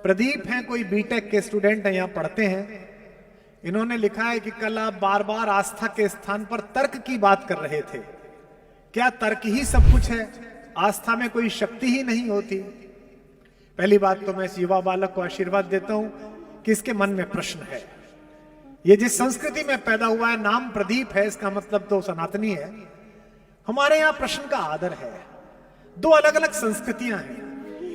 प्रदीप हैं, कोई बीटेक के स्टूडेंट हैं, यहां पढ़ते हैं। इन्होंने लिखा है कि कल आप बार बार आस्था के स्थान पर तर्क की बात कर रहे थे। क्या तर्क ही सब कुछ है? आस्था में कोई शक्ति ही नहीं होती? पहली बात तो मैं इस युवा बालक को आशीर्वाद देता हूं कि इसके मन में प्रश्न है। ये जिस संस्कृति में पैदा हुआ है, नाम प्रदीप है, इसका मतलब तो सनातनी है। हमारे यहां प्रश्न का आदर है। दो अलग अलग संस्कृतियां हैं।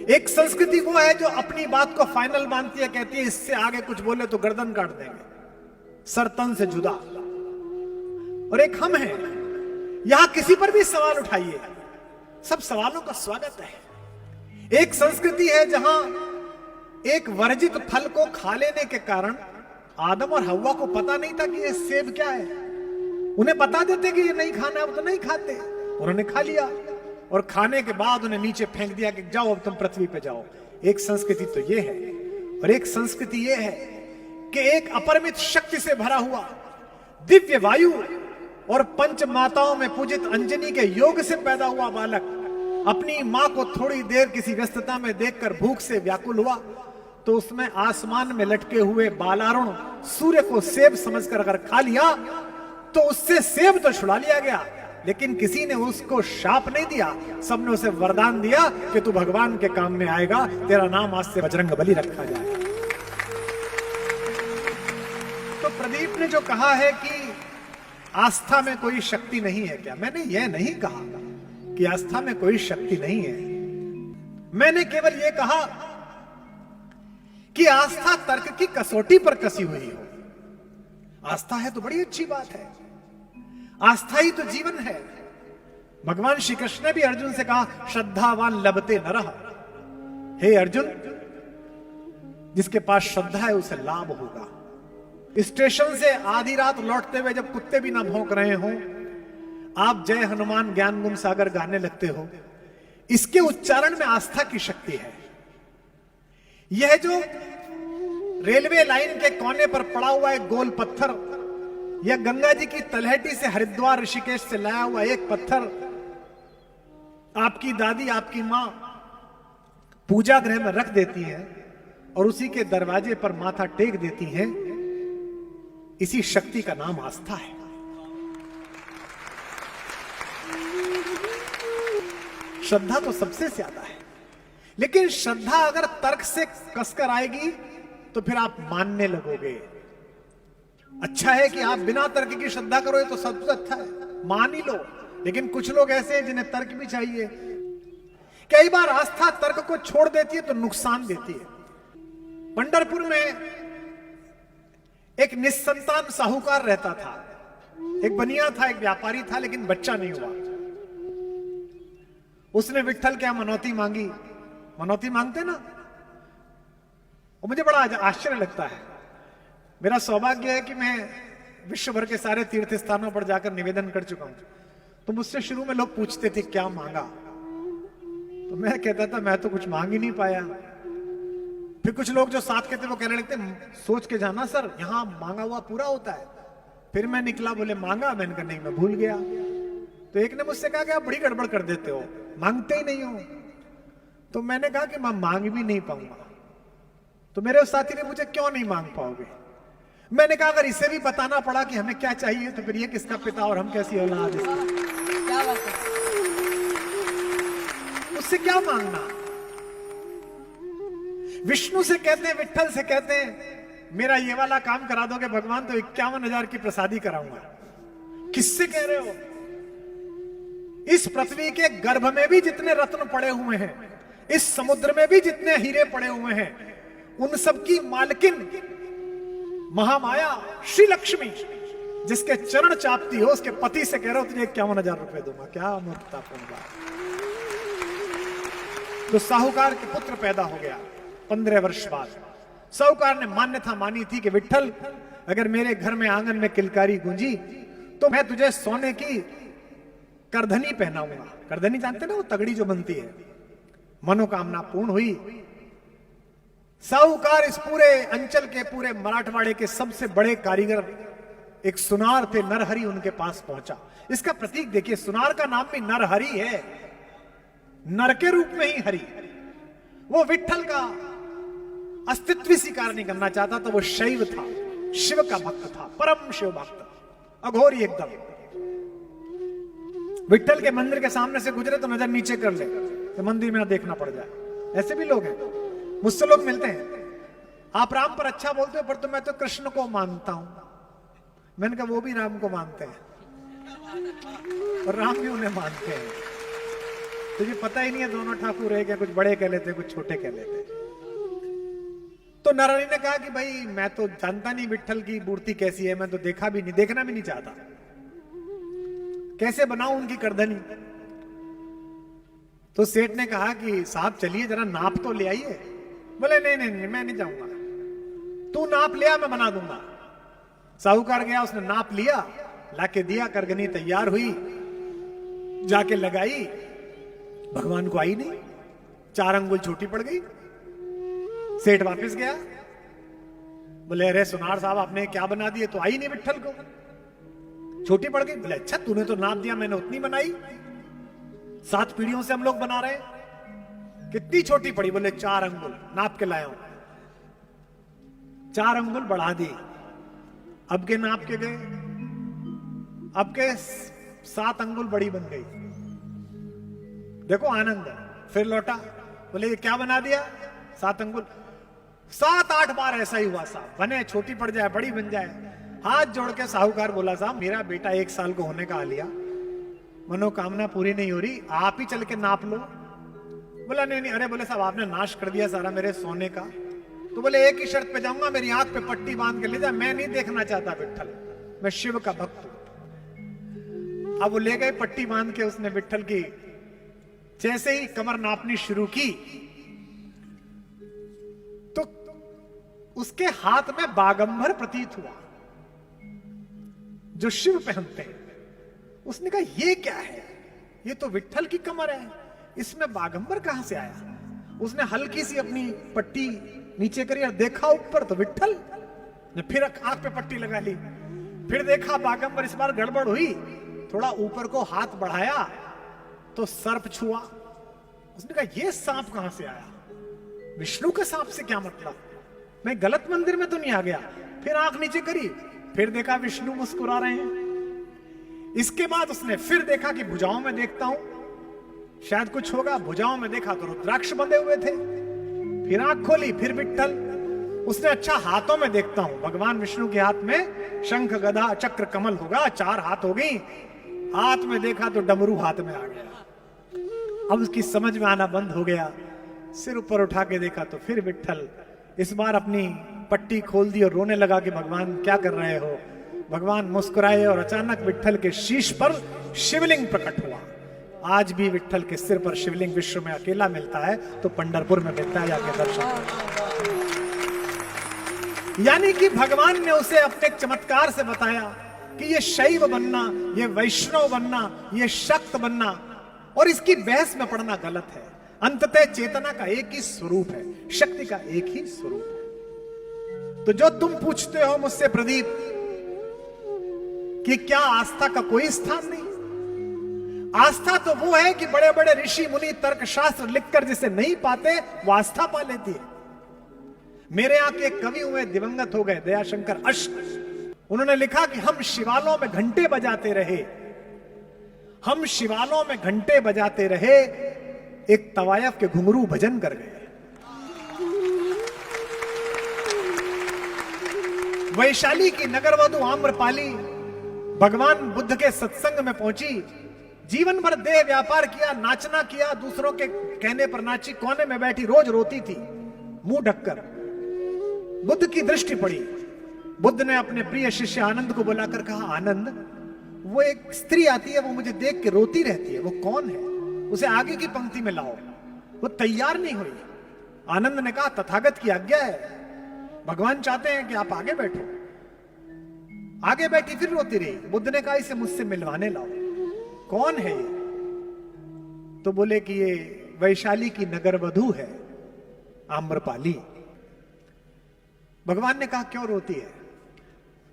एक संस्कृति वो है जो अपनी बात को फाइनल मानती है, कहती है इससे आगे कुछ बोले तो गर्दन काट देंगे, सर तन से जुदा। और एक हम हैं, यहां किसी पर भी सवाल उठाइए, सब सवालों का स्वागत है। एक संस्कृति है जहां एक वर्जित फल को खा लेने के कारण आदम और हव्वा को पता नहीं था कि ये सेब क्या है। उन्हें बता देते कि ये नहीं खाना, वो तो नहीं खाते, उन्होंने खा लिया और खाने के बाद उन्हें नीचे फेंक दिया कि जाओ अब तुम पृथ्वी पे जाओ। एक संस्कृति तो ये है। और एक संस्कृति ये है कि एक अपरिमित शक्ति से भरा हुआ दिव्य वायु और पंच माताओं में पूजित अंजनी के योग से पैदा हुआ बालक अपनी मां को थोड़ी देर किसी व्यस्तता में देखकर भूख से व्याकुल हुआ, तो उसमें आसमान में लटके हुए बालारुण सूर्य को सेब समझकर अगर खा लिया तो उससे सेब तो छुड़ा लिया गया, लेकिन किसी ने उसको शाप नहीं दिया, सबने उसे वरदान दिया कि तू भगवान के काम में आएगा, तेरा नाम आज से बजरंगबली रखा जाए। तो प्रदीप ने जो कहा है कि आस्था में कोई शक्ति नहीं है, क्या मैंने यह नहीं कहा कि आस्था में कोई शक्ति नहीं है। मैंने केवल यह कहा कि आस्था तर्क की कसौटी पर कसी हुई हो। आस्था है तो बड़ी अच्छी बात है, आस्था ही तो जीवन है। भगवान श्री कृष्ण ने भी अर्जुन से कहा श्रद्धावान लभते नरः। हे अर्जुन, जिसके पास श्रद्धा है उसे लाभ होगा। स्टेशन से आधी रात लौटते हुए जब कुत्ते भी ना भौंक रहे हो, आप जय हनुमान ज्ञान गुण सागर गाने लगते हो, इसके उच्चारण में आस्था की शक्ति है। यह जो रेलवे लाइन के कोने पर पड़ा हुआ एक गोल पत्थर, यह गंगा जी की तलहटी से हरिद्वार ऋषिकेश से लाया हुआ एक पत्थर आपकी दादी, आपकी मां पूजा गृह में रख देती है और उसी के दरवाजे पर माथा टेक देती है, इसी शक्ति का नाम आस्था है। श्रद्धा तो सबसे ज्यादा है, लेकिन श्रद्धा अगर तर्क से कसकर आएगी तो फिर आप मानने लगोगे। अच्छा है कि आप बिना तर्क की श्रद्धा करो, तो सबसे अच्छा है, मान ही लो। लेकिन कुछ लोग ऐसे हैं जिन्हें तर्क भी चाहिए। कई बार आस्था तर्क को छोड़ देती है तो नुकसान देती है। पंढरपुर में एक निस्संतान साहूकार रहता था। एक बनिया था, एक व्यापारी था, लेकिन बच्चा नहीं हुआ। उसने विट्ठल क्या मनौती मांगी, मनौती मांगते ना, और मुझे बड़ा आश्चर्य लगता है। मेरा सौभाग्य है कि मैं विश्व भर के सारे तीर्थ स्थानों पर जाकर निवेदन कर चुका हूं। तो मुझसे शुरू में लोग पूछते थे क्या मांगा, तो मैं कहता था मैं तो कुछ मांग ही नहीं पाया। फिर कुछ लोग जो साथ के थे वो कहने लगते सोच के जाना सर, यहां मांगा हुआ पूरा होता है। फिर मैं निकला, बोले मांगा, मैंने कहा नहीं मैं भूल गया। तो एक ने मुझसे कहा कि आप बड़ी गड़बड़ कर देते हो, मांगते ही नहीं हो। तो मैंने कहा कि मैं मांग भी नहीं पाऊंगा। तो मेरे उस साथी ने पूछा क्यों नहीं मांग पाओगे? मैंने कहा अगर इसे भी बताना पड़ा कि हमें क्या चाहिए तो फिर ये किसका पिता और हम कैसी औलाद है, उससे क्या मांगना। विष्णु से कहते हैं, विट्ठल से कहते हैं मेरा ये वाला काम करा दोगे भगवान तो 51,000 की प्रसादी कराऊंगा। किससे कह रहे हो? इस पृथ्वी के गर्भ में भी जितने रत्न पड़े हुए हैं, इस समुद्र में भी जितने हीरे पड़े हुए हैं, उन सब की मालकिन महामाया श्री लक्ष्मी, जिसके चरण चापती हो, उसके पति से कह रहे हो तुझे 51,000 रुपए दूंगा। क्या मूर्खतापूर्ण बात। तो साहूकार के पुत्र पैदा हो गया 15 वर्ष बाद। साहूकार ने मान्यता मानी थी कि विट्ठल अगर मेरे घर में आंगन में किलकारी गूंजी तो मैं तुझे सोने की करधनी पहनाऊंगा। करधनी जानते ना, वो तगड़ी जो बनती है। मनोकामना पूर्ण हुई। साहूकार इस पूरे अंचल के, पूरे मराठवाड़े के सबसे बड़े कारीगर एक सुनार थे, नरहरि, उनके पास पहुंचा। इसका प्रतीक देखिए, सुनार का नाम भी नरहरि है, नर के रूप में ही हरि। वो विट्ठल का अस्तित्व स्वीकार नहीं करना चाहता था। वो शैव था, शिव का भक्त था, परम शिव भक्त, अघोरी एकदम। विट्ठल के मंदिर के सामने से गुजरे तो नजर नीचे कर ले तो मंदिर में ना देखना पड़ जाए। ऐसे भी लोग हैं, मुझसे लोग मिलते हैं, आप राम पर अच्छा बोलते हो पर तो मैं तो कृष्ण को मानता हूं। मैंने कहा वो भी राम को मानते हैं और राम भी उन्हें मानते हैं। तुझे पता ही नहीं है दोनों ठाकुर है क्या, कुछ बड़े कह लेते कुछ छोटे कह लेते। तो नारायणी ने कहा कि भाई मैं तो जानता नहीं विट्ठल की मूर्ति कैसी है, मैं तो देखा भी नहीं, देखना भी नहीं चाहता, कैसे बनाऊं उनकी करधनी। तो सेठ ने कहा कि साहब चलिए जरा नाप तो ले आइए। बोले नहीं नहीं नहीं मैं नहीं जाऊंगा, तू नाप लिया मैं बना दूंगा। साहूकार गया, उसने नाप लिया, लाके दिया, करगनी तैयार हुई, जाके लगाई, भगवान को आई नहीं, 4 अंगुल छोटी पड़ गई। सेठ वापस गया, बोले अरे सुनार साहब आपने क्या बना दिए, तो आई नहीं विट्ठल को, छोटी पड़ गई। बोले अच्छा तूने तो नाप दिया, मैंने उतनी बनाई, 7 पीढ़ियों से हम लोग बना रहे, कितनी छोटी पड़ी। बोले 4 अंगुल नाप के लाया हूं। 4 अंगुल बढ़ा दी, अब के नाप के गए, अब के 7 अंगुल बड़ी बन गई। देखो आनंद, फिर लौटा, बोले ये क्या बना दिया, 7 अंगुल। 7-8 बार ऐसा ही हुआ साहब, बने छोटी पड़ जाए बड़ी बन जाए। हाथ जोड़ के साहूकार बोला साहब मेरा बेटा 1 साल को होने का आ लिया, मनोकामना पूरी नहीं हो रही, आप ही चल के नाप लो। बोला नहीं नहीं, अरे बोले साहब आपने नाश कर दिया सारा मेरे सोने का। तो बोले एक ही शर्त पे जाऊंगा, मेरी आंख पे पट्टी बांध के ले जा, मैं नहीं देखना चाहता विट्ठल, मैं शिव का भक्त हूं। अब वो ले गए पट्टी बांध के, उसने विट्ठल की जैसे ही कमर नापनी शुरू की तो उसके हाथ में बागंबर प्रतीत हुआ जो शिव पहनते हैं। उसने कहा ये क्या है, ये तो विट्ठल की कमर है, इसमें बागंबर कहां से आया। उसने हल्की सी अपनी पट्टी नीचे करी और देखा ऊपर तो विट्ठल, ने फिर आंख पे पट्टी लगा ली, फिर देखा बागंबर। इस बार गड़बड़ हुई, थोड़ा ऊपर को हाथ बढ़ाया तो सर्प छुआ। उसने कहा ये सांप कहां से आया, विष्णु के सांप से क्या मतलब, मैं गलत मंदिर में तो नहीं आ गया। फिर आंख नीचे करी, फिर देखा विष्णु मुस्कुरा रहे हैं। इसके बाद उसने फिर देखा कि भुजाओं में देखता हूं शायद कुछ होगा, भुजाओं में देखा तो रुद्राक्ष बंधे हुए थे। फिर आंख खोली, फिर विट्ठल। उसने अच्छा हाथों में देखता हूं, भगवान विष्णु के हाथ में शंख गदा चक्र कमल होगा, 4 हाथ हो गई। हाथ में देखा तो डमरू हाथ में आ गया। अब उसकी समझ में आना बंद हो गया, सिर ऊपर उठा के देखा तो फिर विट्ठल। इस बार अपनी पट्टी खोल दी और रोने लगा कि भगवान क्या कर रहे हो। भगवान मुस्कुराए और अचानक विट्ठल के शीश पर शिवलिंग प्रकट हुआ। आज भी विट्ठल के सिर पर शिवलिंग विश्व में अकेला मिलता है, तो पंढरपुर में मिलता है, जाके दर्शन। यानी कि भगवान ने उसे अपने चमत्कार से बताया कि ये शैव बनना, ये वैष्णव बनना, ये शक्त बनना और इसकी बहस में पड़ना गलत है। अंततः चेतना का एक ही स्वरूप है, शक्ति का एक ही स्वरूप है। तो जो तुम पूछते हो मुझसे प्रदीप कि क्या आस्था का कोई स्थान नहीं, आस्था तो वो है कि बड़े बड़े ऋषि मुनि तर्क शास्त्र लिखकर जिसे नहीं पाते वो आस्था पा लेती है। मेरे यहां के कवि हुए, दिवंगत हो गए, दयाशंकर अश्क, उन्होंने लिखा कि हम शिवालों में घंटे बजाते रहे, हम शिवालों में घंटे बजाते रहे, एक तवायफ के घुंघरू भजन कर गए। वैशाली की नगरवधु आम्रपाली भगवान बुद्ध के सत्संग में पहुंची, जीवन भर देह व्यापार किया, नाचना किया, दूसरों के कहने पर नाची, कोने में बैठी रोज रोती थी मुंह ढककर। बुद्ध की दृष्टि पड़ी, बुद्ध ने अपने प्रिय शिष्य आनंद को बुलाकर कहा, आनंद वो एक स्त्री आती है, वो मुझे देख के रोती रहती है, वो कौन है, उसे आगे की पंक्ति में लाओ। वो तैयार नहीं हुई। आनंद ने कहा तथागत की आज्ञा है, भगवान चाहते हैं कि आप आगे बैठो। आगे बैठी, फिर रोती रही। बुद्ध ने कहा इसे मुझसे मिलवाने लाओ। कौन है ये? तो बोले कि ये वैशाली की नगरवधु है आम्रपाली। भगवान ने कहा क्यों रोती है?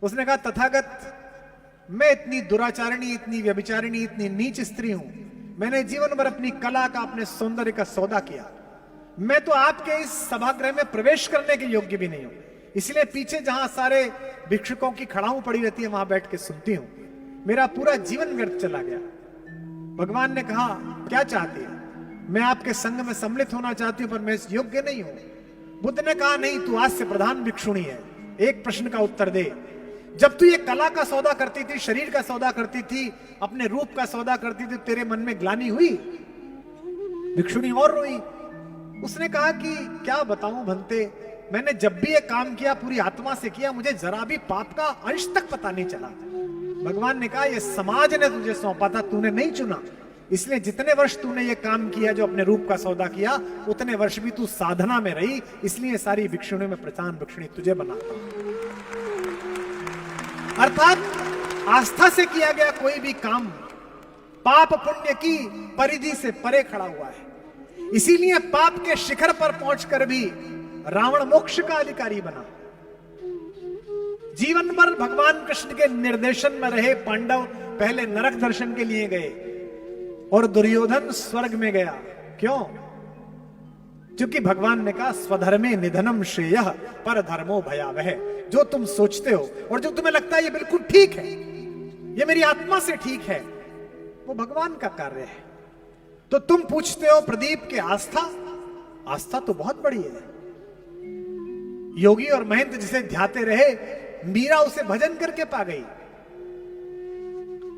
उसने कहा तथागत मैं इतनी दुराचारिणी, इतनी व्यभिचारिणी, इतनी नीच स्त्री हूं, मैंने जीवन भर अपनी कला का, अपने सौंदर्य का सौदा किया, मैं तो आपके इस सभागृह में प्रवेश करने के योग्य भी नहीं हूं, इसलिए पीछे जहां सारे भिक्षुकों की खड़ाऊ पड़ी रहती है वहां बैठ के सुनती हूं। मेरा पूरा जीवन व्यर्थ चला गया। भगवान ने कहा, क्या चाहती है? मैं आपके संग में सम्मिलित होना चाहती हूं, पर मैं इस योग्य नहीं हूं। बुद्ध ने कहा, नहीं, तू आज से प्रधान भिक्षुणी है। एक प्रश्न का उत्तर दे। जब तू ये कला का सौदा करती थी, शरीर का सौदा करती थी, अपने रूप का सौदा करती थी, तेरे मन में ग्लानि हुई? भिक्षुणी और रोई। उसने कहा कि क्या बताऊं भंते, मैंने जब भी ये काम किया पूरी आत्मा से किया, मुझे जरा भी पाप का अंश तक पता नहीं चला। भगवान ने कहा, ये समाज ने तुझे सौंपा था, तूने नहीं चुना। इसलिए जितने वर्ष तूने ये काम किया, जो अपने रूप का सौदा किया, उतने वर्ष भी तू साधना में रही। इसलिए सारी भिक्षुणियों में प्रधान भिक्षुणी तुझे बनाता हूं। अर्थात आस्था से किया गया कोई भी काम पाप पुण्य की परिधि से परे खड़ा हुआ है। इसीलिए पाप के शिखर पर पहुंचकर भी रावण मोक्ष का अधिकारी बना। जीवन भर भगवान कृष्ण के निर्देशन में रहे पांडव पहले नरक दर्शन के लिए गए और दुर्योधन स्वर्ग में गया। क्यों? क्योंकि भगवान ने कहा, स्वधर्मे निधनम श्रेयः पर धर्मो भयावह। जो तुम सोचते हो और जो तुम्हें लगता है ये बिल्कुल ठीक है, ये मेरी आत्मा से ठीक है, वो भगवान का कार्य है। तो तुम पूछते हो प्रदीप के आस्था, आस्था तो बहुत बड़ी है। योगी और महंत जिसे ध्याते रहे, मीरा उसे भजन करके पा गई।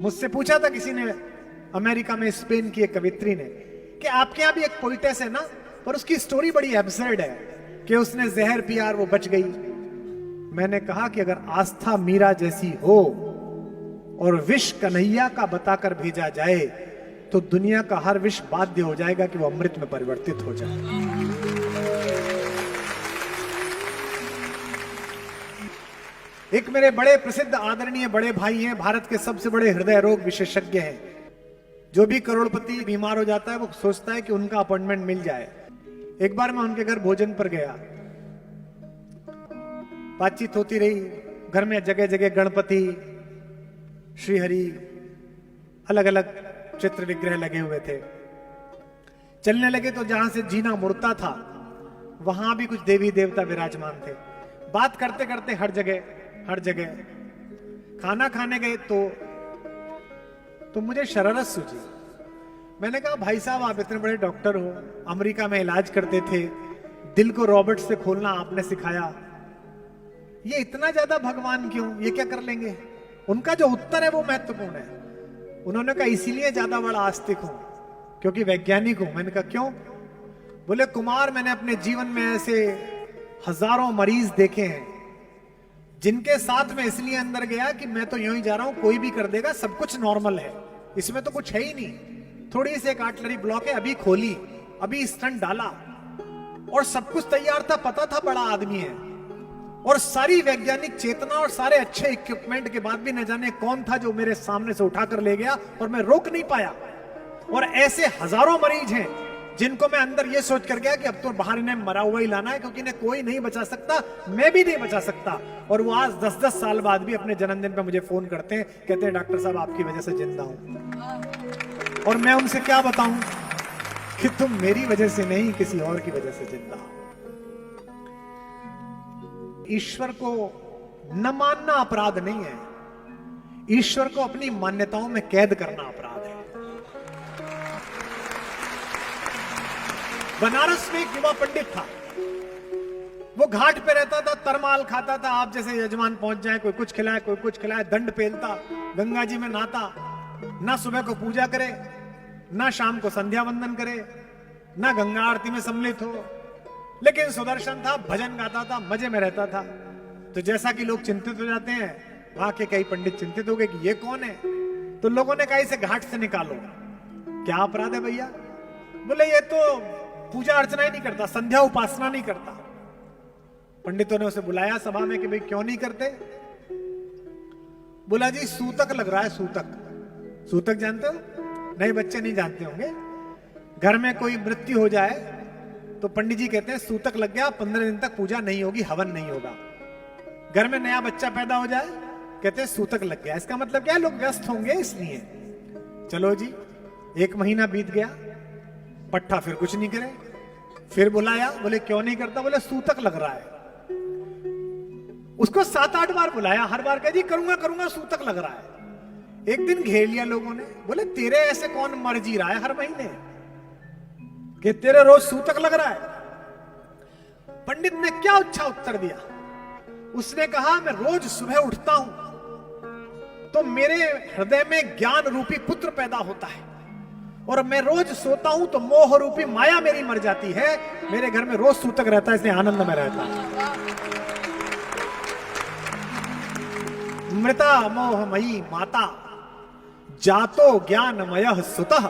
मुझसे पूछा था किसी ने, अमेरिका में स्पेन की एक कवित्री ने, कि आपके यहां भी एक पोइटेस है ना, पर उसकी स्टोरी बड़ी एब्सर्ड है कि उसने जहर पिया और वो बच गई। मैंने कहा कि अगर आस्था मीरा जैसी हो और विष कन्हैया का बताकर भेजा जाए, तो दुनिया का हर विष बाध्य हो जाएगा कि वो अमृत में परिवर्तित हो जाए। एक मेरे बड़े प्रसिद्ध आदरणीय बड़े भाई हैं, भारत के सबसे बड़े हृदय रोग विशेषज्ञ हैं। जो भी करोड़पति बीमार हो जाता है वो सोचता है कि उनका अपॉइंटमेंट मिल जाए। एक बार मैं उनके घर भोजन पर गया, बातचीत होती रही। घर में जगह जगह गणपति, श्रीहरि, अलग अलग चित्र विग्रह लगे हुए थे। चलने लगे तो जहां से जीना मुड़ता था वहां भी कुछ देवी देवता विराजमान थे। बात करते करते हर जगह खाना खाने गए तो मुझे शरारत सूझी। मैंने कहा, भाई साहब, आप इतने बड़े डॉक्टर हो, अमेरिका में इलाज करते थे, दिल को रॉबर्ट से खोलना आपने सिखाया, ये इतना ज्यादा भगवान क्यों, ये क्या कर लेंगे? उनका जो उत्तर है वो महत्वपूर्ण है। उन्होंने कहा, इसीलिए ज्यादा बड़ा आस्तिक हूं क्योंकि वैज्ञानिक हूं। मैंने कहा, क्यों? बोले, कुमार, मैंने अपने जीवन में ऐसे हजारों मरीज देखे हैं जिनके साथ में इसलिए अंदर गया कि मैं तो यूं ही जा रहा हूं, कोई भी कर देगा, सब कुछ नॉर्मल है, इसमें तो कुछ है ही नहीं, थोड़ी सी एक आर्टलरी ब्लॉक है, अभी खोली, अभी स्टंट डाला और सब कुछ तैयार था, पता था बड़ा आदमी है। और सारी वैज्ञानिक चेतना और सारे अच्छे इक्विपमेंट के बाद भी न जाने कौन था जो मेरे सामने से उठाकर ले गया और मैं रोक नहीं पाया। और ऐसे हजारों मरीज हैं जिनको मैं अंदर ये सोच कर गया कि अब तो बाहर इन्हें मरा हुआ ही लाना है, क्योंकि इन्हें कोई नहीं बचा सकता, मैं भी नहीं बचा सकता। और वो आज 10-10 साल बाद भी अपने जन्मदिन पे मुझे फोन करते हैं, कहते हैं, डॉक्टर साहब, आपकी वजह से जिंदा हूं। और मैं उनसे क्या बताऊं कि तुम मेरी वजह से नहीं, किसी और की वजह से जिंदा हो। ईश्वर को न मानना अपराध नहीं है, ईश्वर को अपनी मान्यताओं में कैद करना अपराध है। बनारस में एक युवा पंडित था, वो घाट पे रहता था, तरमाल खाता था। आप जैसे यजमान पहुंच जाए, कोई कुछ खिलाए, कोई कुछ खिलाए, दंड पेलता, गंगा जी में नहाता, ना सुबह को पूजा करे, ना शाम को संध्या वंदन करे, ना गंगा आरती में सम्मिलित हो, लेकिन सुदर्शन था, भजन गाता था, मजे में रहता था। तो जैसा कि लोग चिंतित हो जाते हैं, वहां के कई पंडित चिंतित हो गए कि ये कौन है। तो लोगों ने कहा, इसे घाट से निकालो। क्या अपराध है भैया? बोले, ये तो पूजा अर्चना ही नहीं करता, संध्या उपासना नहीं करता। पंडितों ने उसे बुलाया सभा में कि भाई क्यों नहीं करते? बोला, जी सूतक लग रहा है, सूतक। सूतक जानते हो? नए बच्चे नहीं जानते होंगे। घर में कोई मृत्यु हो जाए तो पंडित जी कहते हैं सूतक लग गया, 15 दिन तक पूजा नहीं होगी, हवन नहीं होगा। घर में नया बच्चा पैदा हो जाए, कहते हैं सूतक लग गया। इसका मतलब क्या है? लोग व्यस्त होंगे इसलिए। चलो जी, 1 महीना बीत गया, पट्टा फिर कुछ नहीं करे। फिर बुलाया, बोले क्यों नहीं करता? बोले सूतक लग रहा है। उसको 7-8 बार बुलाया, हर बार कह जी करूंगा करूंगा, सूतक लग रहा है। एक दिन घेर लिया लोगों ने, बोले तेरे ऐसे कौन मर जी रहा है हर महीने कि तेरे रोज सूतक लग रहा है? पंडित ने क्या अच्छा उत्तर दिया? उसने कहा मैं रोज सुबह उठता हूं तो मेरे हृदय में ज्ञान रूपी पुत्र पैदा होता है, और मैं रोज सोता हूं तो मोह रूपी माया मेरी मर जाती है। मेरे घर में रोज सूतक रहता है, इसलिए आनंद में रहता है। मृता मोहमयी माता जातो ज्ञानमय सुतः,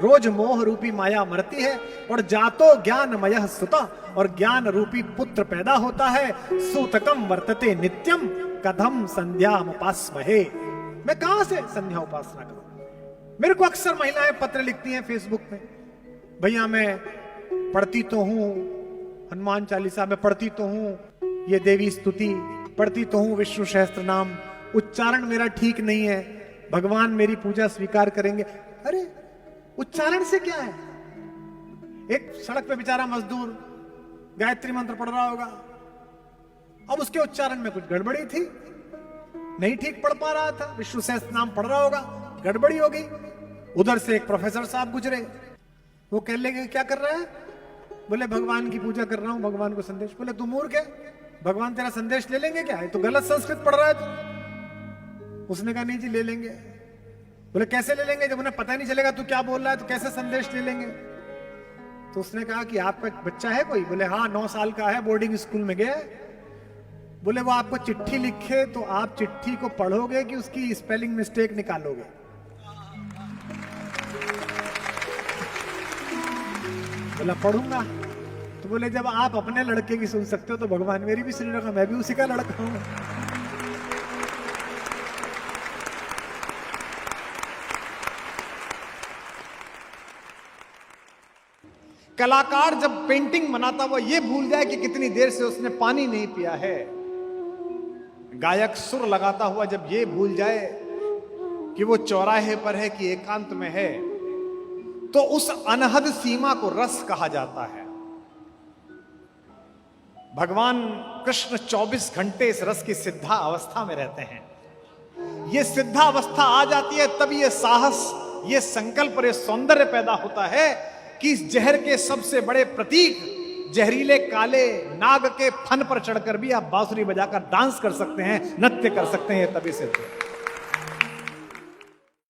रोज मोह रूपी माया मरती है और जातो ज्ञानमय सुतः, और ज्ञान रूपी पुत्र पैदा होता है। सूतकम वर्तते नित्यम कथम संध्याम उपासमहे। मैं कहां से संध्या उपासना करूं? मेरे को अक्सर महिलाएं पत्र लिखती हैं फेसबुक पे, भैया मैं पढ़ती तो हूं हनुमान चालीसा, में पढ़ती तो हूं ये देवी स्तुति, पढ़ती तो हूं विष्णु सहस्त्र नाम, उच्चारण मेरा ठीक नहीं है, भगवान मेरी पूजा स्वीकार करेंगे। अरे उच्चारण से क्या है? एक सड़क पे बेचारा मजदूर गायत्री मंत्र पढ़ रहा होगा, अब उसके उच्चारण में कुछ गड़बड़ी थी, नहीं ठीक पढ़ पा रहा था, विष्णु सहस्त्र नाम पढ़ रहा होगा, गड़बड़ी हो गई। उधर से एक प्रोफेसर साहब गुजरे, वो कह लेंगे क्या कर रहा है? बोले भगवान की पूजा कर रहा हूं, भगवान को संदेश। बोले तू मूर्ख है, भगवान तेरा संदेश ले लेंगे क्या? है तो गलत संस्कृत पढ़ रहा है तू। उसने कहा नहीं जी ले लेंगे। बोले कैसे ले लेंगे? जब उन्हें पता नहीं चलेगा तू क्या बोल रहा है तो कैसे संदेश ले लेंगे? तो उसने कहा कि आपका बच्चा है कोई? बोले हाँ 9 साल का है, बोर्डिंग स्कूल में गया है। बोले वो आपको चिट्ठी लिखे तो आप चिट्ठी को पढ़ोगे कि उसकी स्पेलिंग मिस्टेक निकालोगे? बोला पढ़ूंगा। तो बोले जब आप अपने लड़के की सुन सकते हो तो भगवान मेरी भी सुन रखा, मैं भी उसी का लड़का हूं। कलाकार जब पेंटिंग बनाता वो ये भूल जाए कि कितनी देर से उसने पानी नहीं पिया है। गायक सुर लगाता हुआ जब ये भूल जाए कि वो चौराहे पर है कि एकांत में है, तो उस अनहद सीमा को रस कहा जाता है। भगवान कृष्ण 24 घंटे इस रस की सिद्धा अवस्था में रहते हैं। ये सिद्धा अवस्था आ जाती है तब ये साहस, ये संकल्प और ये सौंदर्य पैदा होता है कि इस जहर के सबसे बड़े प्रतीक जहरीले काले नाग के फन पर चढ़कर भी आप बांसुरी बजाकर डांस कर सकते हैं, नृत्य कर सकते हैं। तभी सिद्ध है।